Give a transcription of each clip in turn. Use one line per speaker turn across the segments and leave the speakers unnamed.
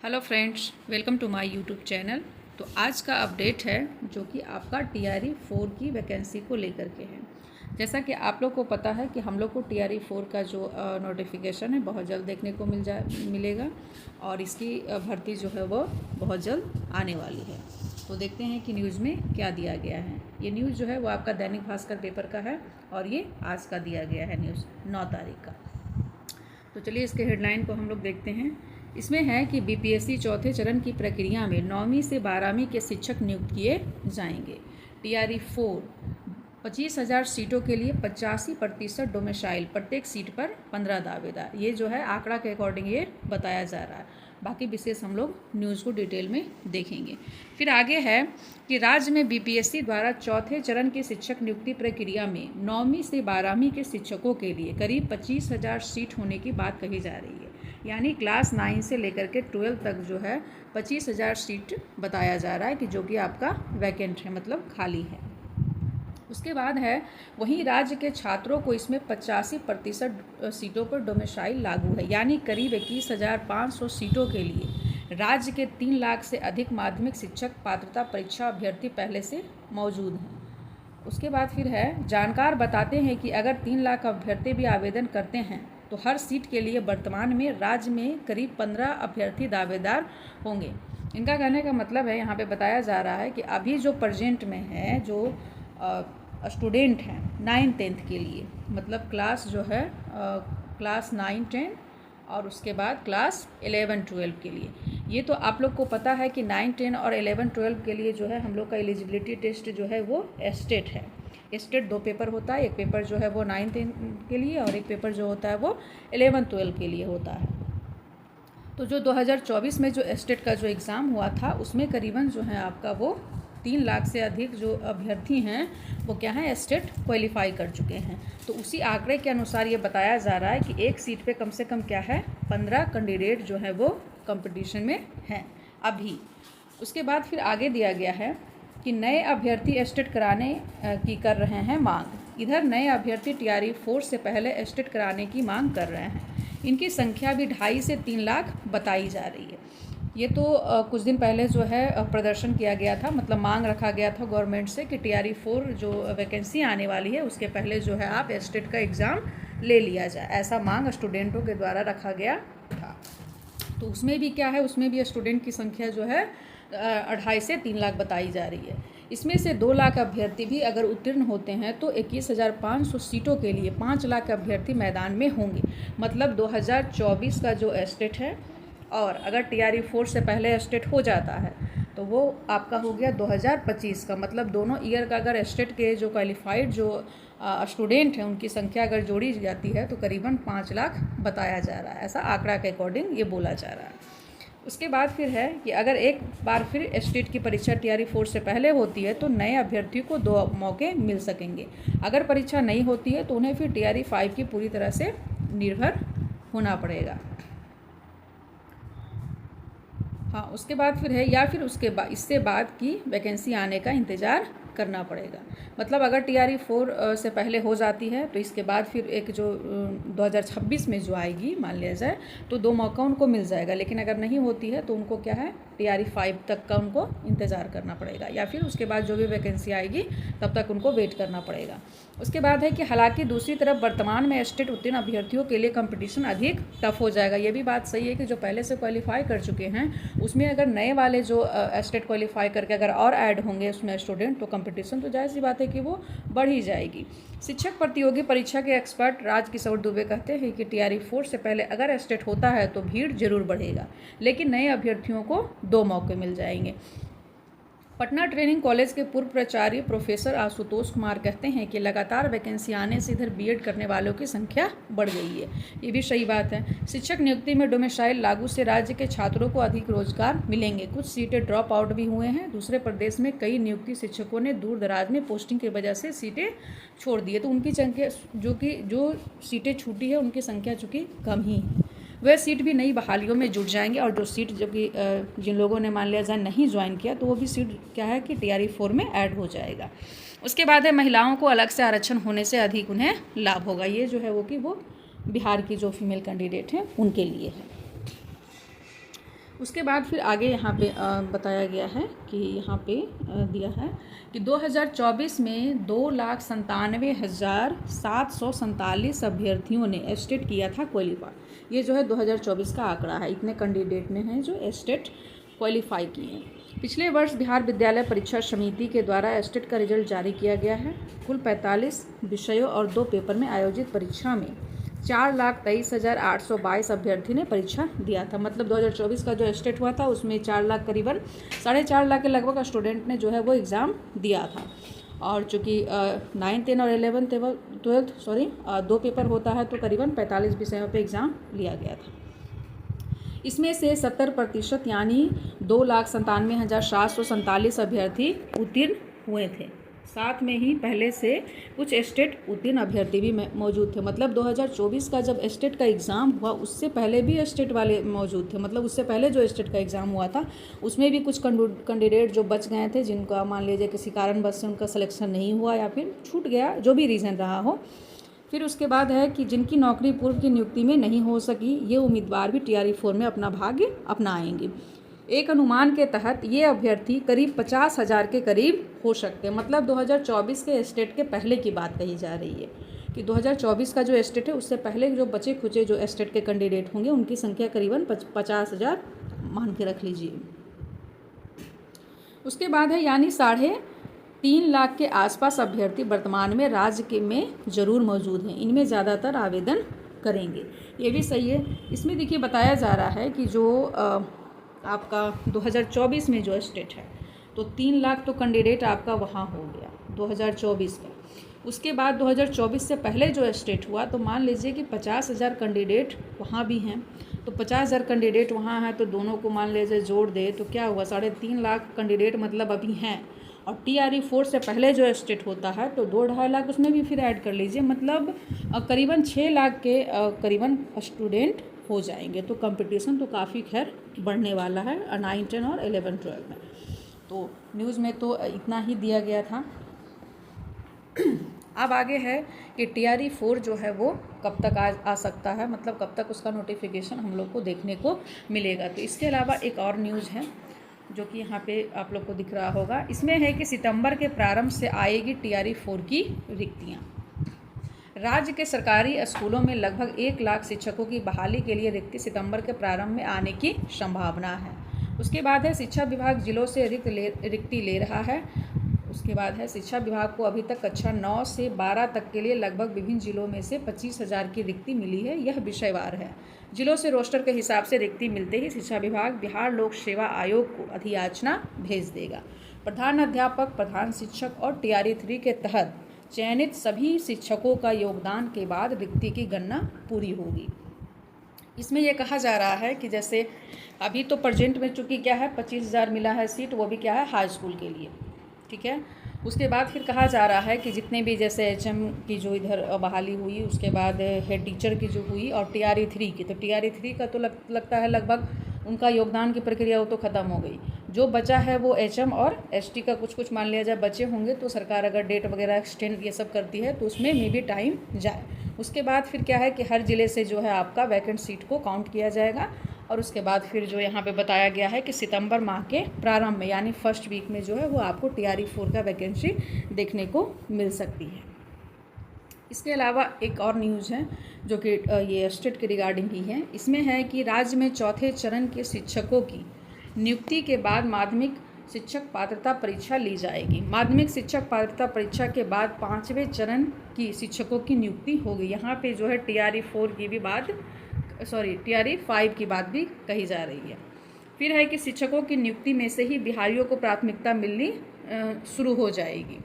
Hello friends, welcome to my YouTube channel. तो आज का अपडेट है जो कि आपका TRE 4 की वैकेंसी को लेकर के है। जैसा कि आप लोग को पता है कि हम लोग को TRE 4 का जो नोटिफिकेशन है बहुत जल्द देखने को मिलेगा और इसकी भर्ती जो है वो बहुत जल्द आने वाली है। तो देखते हैं कि न्यूज़ में क्या दिया गया है। ये न्यूज़ जो है वो आपका दैनिक भास्कर पेपर का है और ये आज का दिया गया है न्यूज़ 9 तारीख का। तो चलिए इसके हेडलाइन को हम लोग देखते हैं। इसमें है कि BPSC चौथे चरण की प्रक्रिया में 9वीं से 12वीं के शिक्षक नियुक्त किए जाएंगे। TRE 4 25,000 सीटों के लिए 85% डोमिसाइल, प्रत्येक सीट पर 15 दावेदार। ये जो है आंकड़ा के अकॉर्डिंग ये बताया जा रहा है। बाकी विशेष हम लोग न्यूज़ को डिटेल में देखेंगे। फिर आगे है कि राज्य में BPSC द्वारा चौथे चरण की शिक्षक नियुक्ति प्रक्रिया में 9वीं से 12वीं के शिक्षकों के लिए करीब 25,000 सीट होने की बात कही जा रही है। यानी क्लास 9 से लेकर के 12 तक जो है 25,000 सीट बताया जा रहा है कि जो कि आपका वैकेंट है, मतलब खाली है। उसके बाद है वहीं राज्य के छात्रों को इसमें 85% सीटों पर डोमिसाइल लागू है। यानी करीब 21,500 सीटों के लिए राज्य के 3 लाख से अधिक माध्यमिक शिक्षक पात्रता परीक्षा अभ्यर्थी पहले से मौजूद हैं। उसके बाद फिर है जानकार बताते हैं कि अगर 3 लाख अभ्यर्थी भी आवेदन करते हैं तो हर सीट के लिए वर्तमान में राज्य में करीब 15 अभ्यर्थी दावेदार होंगे। इनका कहने का मतलब है, यहाँ पे बताया जा रहा है कि अभी जो प्रेजेंट में है जो स्टूडेंट हैं 9-10 के लिए, मतलब क्लास जो है क्लास 9-10 और उसके बाद क्लास 11-12 के लिए। ये तो आप लोग को पता है कि 9-10 और 11-12 के लिए जो है हम लोग का एलिजिबिलिटी टेस्ट जो है वो स्टेट है। स्टेट 2 पेपर होता है, एक पेपर जो है वो 9-10 के लिए और एक पेपर जो होता है वो 11-12 के लिए होता है। तो जो 2024 में जो स्टेट का जो एग्ज़ाम हुआ था उसमें करीबन जो है आपका वो 3 लाख से अधिक जो अभ्यर्थी हैं वो क्या है स्टेट क्वालिफाई कर चुके हैं। तो उसी आंकड़े के अनुसार ये बताया जा रहा है कि एक सीट पे कम से कम क्या है 15 कैंडिडेट जो है वो कंपटीशन में हैं अभी। उसके बाद फिर आगे दिया गया है कि नए अभ्यर्थी स्टेट कराने की कर रहे हैं मांग। इधर नए अभ्यर्थी TRE 4 से पहले स्टेट कराने की मांग कर रहे हैं। इनकी संख्या भी 2.5 से 3 लाख बताई जा रही है। ये तो कुछ दिन पहले जो है प्रदर्शन किया गया था, मतलब मांग रखा गया था गवर्नमेंट से कि TRE 4 जो वैकेंसी आने वाली है उसके पहले जो है आप स्टेट का एग्ज़ाम ले लिया जाए, ऐसा मांग स्टूडेंटों के द्वारा रखा गया था। तो उसमें भी क्या है, उसमें भी स्टूडेंट की संख्या जो है 2.5 से 3 लाख बताई जा रही है। इसमें से 2 लाख अभ्यर्थी भी अगर उत्तीर्ण होते हैं तो 21,500 सीटों के लिए 5 लाख अभ्यर्थी मैदान में होंगे। मतलब 2024 का जो स्टेट है और अगर TRE 4 से पहले स्टेट हो जाता है तो वो आपका हो गया 2025 का। मतलब दोनों ईयर का अगर स्टेट के जो क्वालिफाइड जो स्टूडेंट हैं उनकी संख्या अगर जोड़ी जाती है तो करीबन 5 लाख बताया जा रहा है, ऐसा आंकड़ा के अकॉर्डिंग ये बोला जा रहा है। उसके बाद फिर है कि अगर एक बार फिर स्टेट की परीक्षा TRE 4 से पहले होती है तो नए अभ्यर्थियों को 2 मौके मिल सकेंगे। अगर परीक्षा नहीं होती है तो उन्हें फिर TRE 5 की पूरी तरह से निर्भर होना पड़ेगा। हाँ, उसके बाद फिर है या फिर उसके बाद इससे बाद की वैकेंसी आने का इंतज़ार करना पड़ेगा। मतलब अगर TRE 4 से पहले हो जाती है तो इसके बाद फिर एक जो 2026 में जो आएगी मान लिया जाए तो 2 मौका उनको मिल जाएगा। लेकिन अगर नहीं होती है तो उनको क्या है TRE 5 तक का उनको इंतज़ार करना पड़ेगा या फिर उसके बाद जो भी वैकेंसी आएगी तब तक उनको वेट करना पड़ेगा। उसके बाद है कि हालांकि दूसरी तरफ वर्तमान में स्टेट उत्तीर्ण अभ्यर्थियों के लिए कंपटीशन अधिक टफ हो जाएगा। ये भी बात सही है कि जो पहले से क्वालिफाई कर चुके हैं उसमें अगर नए वाले जो स्टेट क्वालिफाई करके अगर और ऐड होंगे उसमें स्टूडेंट तो कंपटीशन तो जाहिर सी बात है कि वो बढ़ ही जाएगी। शिक्षक प्रतियोगी परीक्षा के एक्सपर्ट राजकिशोर दुबे कहते हैं कि TRE 4 से पहले अगर स्टेट होता है तो भीड़ जरूर बढ़ेगा, लेकिन नए अभ्यर्थियों को 2 मौके मिल जाएंगे। पटना ट्रेनिंग कॉलेज के पूर्व प्राचार्य प्रोफेसर आशुतोष कुमार कहते हैं कि लगातार वैकेंसी आने से इधर BEd करने वालों की संख्या बढ़ गई है। ये भी सही बात है। शिक्षक नियुक्ति में डोमिसाइल लागू से राज्य के छात्रों को अधिक रोजगार मिलेंगे। कुछ सीटें ड्रॉप आउट भी हुए हैं। दूसरे प्रदेश में कई नियुक्ति शिक्षकों ने दूर दराज में पोस्टिंग की वजह से सीटें छोड़ दी है। तो उनकी संख्या जो सीटें छूटी है उनकी संख्या चूँकि कम ही है, वह सीट भी नई बहालियों में जुड़ जाएंगे। और जो सीट जो कि जिन लोगों ने मान लिया जाए नहीं ज्वाइन किया तो वो भी सीट क्या है कि TRE 4 में ऐड हो जाएगा। उसके बाद है महिलाओं को अलग से आरक्षण होने से अधिक उन्हें लाभ होगा। ये जो है वो कि वो बिहार की जो फीमेल कैंडिडेट हैं उनके लिए है। उसके बाद फिर आगे यहाँ पे बताया गया है कि यहाँ पे दिया है कि 2024 में 2,97,747 अभ्यर्थियों ने एस्टेट किया था क्वालिफाई। ये जो है 2024 का आंकड़ा है, इतने कैंडिडेट ने हैं जो एस्टेट क्वालिफाई किए हैं। पिछले वर्ष बिहार विद्यालय परीक्षा समिति के द्वारा एस्टेट का रिजल्ट जारी किया गया है। कुल 45 विषयों और 2 पेपर में आयोजित परीक्षा में 4,23,822 अभ्यर्थी ने परीक्षा दिया था। मतलब 2024 का जो एस्टेट हुआ था उसमें 4 लाख करीबन 4.5 लाख के लगभग स्टूडेंट ने जो है वो एग्ज़ाम दिया था। और चूँकि 9, 10 और 11, 12 2 पेपर होता है तो करीबन 45 विषयों पे एग्ज़ाम लिया गया था। इसमें से 70% यानी 2,97,747 अभ्यर्थी उत्तीर्ण हुए थे। साथ में ही पहले से कुछ एस्टेट उत्तीर्ण अभ्यर्थी भी मौजूद थे। मतलब 2024 का जब एस्टेट का एग्ज़ाम हुआ उससे पहले भी एस्टेट वाले मौजूद थे। मतलब उससे पहले जो एस्टेट का एग्ज़ाम हुआ था उसमें भी कुछ कैंडिडेट जो बच गए थे, जिनका मान लीजिए किसी कारणवश से उनका सिलेक्शन नहीं हुआ या फिर छूट गया, जो भी रीज़न रहा हो। फिर उसके बाद है कि जिनकी नौकरी पूर्व की नियुक्ति में नहीं हो सकी, ये उम्मीदवार भी TRE 4 में अपना भाग्य अपनाएंगे। एक अनुमान के तहत ये अभ्यर्थी करीब 50,000 के करीब हो सकते हैं। मतलब 2024 के एस्टेट के पहले की बात कही जा रही है कि 2024 का जो एस्टेट है उससे पहले जो बचे खुचे जो एस्टेट के कैंडिडेट होंगे उनकी संख्या करीबन 50,000 मान के रख लीजिए। उसके बाद है यानी 3.5 लाख के आसपास अभ्यर्थी वर्तमान में राज्य में ज़रूर मौजूद हैं। इनमें ज़्यादातर आवेदन करेंगे, ये भी सही है। इसमें देखिए बताया जा रहा है कि जो आपका 2024 में जो एस्टेट है तो 3 लाख तो कैंडिडेट आपका वहाँ हो गया 2024 का। उसके बाद 2024 से पहले जो एस्टेट हुआ तो मान लीजिए कि 50,000 कैंडिडेट वहाँ भी हैं। तो 50,000 कैंडिडेट वहाँ हैं तो दोनों को मान लीजिए जोड़ दे तो क्या हुआ, 3.5 लाख कैंडिडेट मतलब अभी हैं। और TRE 4 से पहले जो एस्टेट होता है तो 2-2.5 लाख उसमें भी फिर ऐड कर लीजिए। मतलब करीबन 6 लाख के करीबन स्टूडेंट हो जाएंगे। तो कंपटीशन तो काफ़ी खैर बढ़ने वाला है 9, 10 और 11, 12 में। तो न्यूज़ में तो इतना ही दिया गया था। अब आगे है कि TRE 4 जो है वो कब तक आ सकता है, मतलब कब तक उसका नोटिफिकेशन हम लोग को देखने को मिलेगा। तो इसके अलावा एक और न्यूज़ है जो कि यहाँ पे आप लोग को दिख रहा होगा। इसमें है कि सितंबर के प्रारंभ से आएगी TRE 4 की रिक्तियाँ। राज्य के सरकारी स्कूलों में लगभग 1 लाख शिक्षकों की बहाली के लिए रिक्ति सितंबर के प्रारंभ में आने की संभावना है। उसके बाद है शिक्षा विभाग जिलों से रिक्ति ले रहा है। उसके बाद है शिक्षा विभाग को अभी तक कक्षा 9 से 12 तक के लिए लगभग विभिन्न जिलों में से 25,000 की रिक्ति मिली है। यह विषयवार है। जिलों से रोस्टर के हिसाब से रिक्ति मिलते ही शिक्षा विभाग बिहार लोक सेवा आयोग को अधियाचना भेज देगा। प्रधान अध्यापक, प्रधान शिक्षक और TRE 3 के तहत चयनित सभी शिक्षकों का योगदान के बाद रिक्ति की गणना पूरी होगी। इसमें यह कहा जा रहा है कि जैसे अभी तो प्रेजेंट में चूँकि क्या है 25,000 मिला है सीट, वो भी क्या है हाई स्कूल के लिए, ठीक है। उसके बाद फिर कहा जा रहा है कि जितने भी जैसे HM की जो इधर बहाली हुई, उसके बाद हेड टीचर की जो हुई और TRE 3 की, तो TRE 3 का तो लगता है लगभग उनका योगदान की प्रक्रिया वो तो ख़त्म हो गई। जो बचा है वो HM और ST का कुछ मान लिया जाए बचे होंगे। तो सरकार अगर डेट वगैरह एक्सटेंड ये सब करती है तो उसमें मे भी टाइम जाए। उसके बाद फिर क्या है कि हर ज़िले से जो है आपका वैकेंट सीट को काउंट किया जाएगा। और उसके बाद फिर जो यहाँ पे बताया गया है कि सितंबर माह के प्रारंभ में यानी फर्स्ट वीक में जो है वो आपको TRE 4 का वैकेंसी देखने को मिल सकती है। इसके अलावा एक और न्यूज़ है जो कि ये स्टेट के रिगार्डिंग ही है। इसमें है कि राज्य में चौथे चरण के शिक्षकों की नियुक्ति के बाद माध्यमिक शिक्षक पात्रता परीक्षा ली जाएगी। माध्यमिक शिक्षक पात्रता परीक्षा के बाद 5वें चरण की शिक्षकों की नियुक्ति होगी। यहाँ पे जो है TRE 4 की भी बात TRE 5 की बात भी कही जा रही है। फिर है कि शिक्षकों की नियुक्ति में से ही बिहारियों को प्राथमिकता मिलनी शुरू हो जाएगी।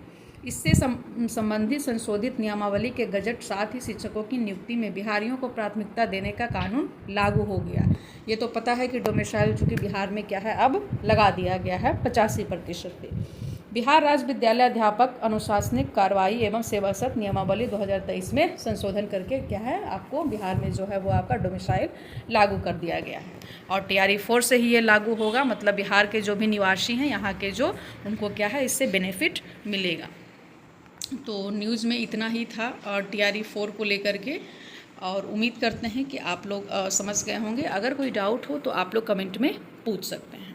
इससे संबंधित संशोधित नियमावली के गजट साथ ही शिक्षकों की नियुक्ति में बिहारियों को प्राथमिकता देने का कानून लागू हो गया। ये तो पता है कि डोमिसाइल चूँकि बिहार में क्या है अब लगा दिया गया है 85% पे। बिहार राज्य विद्यालय अध्यापक अनुशासनिक कार्रवाई एवं सेवाशर्त नियमावली 2023 में संशोधन करके क्या है आपको बिहार में जो है वो आपका डोमिसाइल लागू कर दिया गया है। और TRE 4 से ही ये लागू होगा। मतलब बिहार के जो भी निवासी हैं यहाँ के जो उनको क्या है इससे बेनिफिट मिलेगा। तो न्यूज़ में इतना ही था और TRE 4 को लेकर के। और उम्मीद करते हैं कि आप लोग समझ गए होंगे। अगर कोई डाउट हो तो आप लोग कमेंट में पूछ सकते हैं।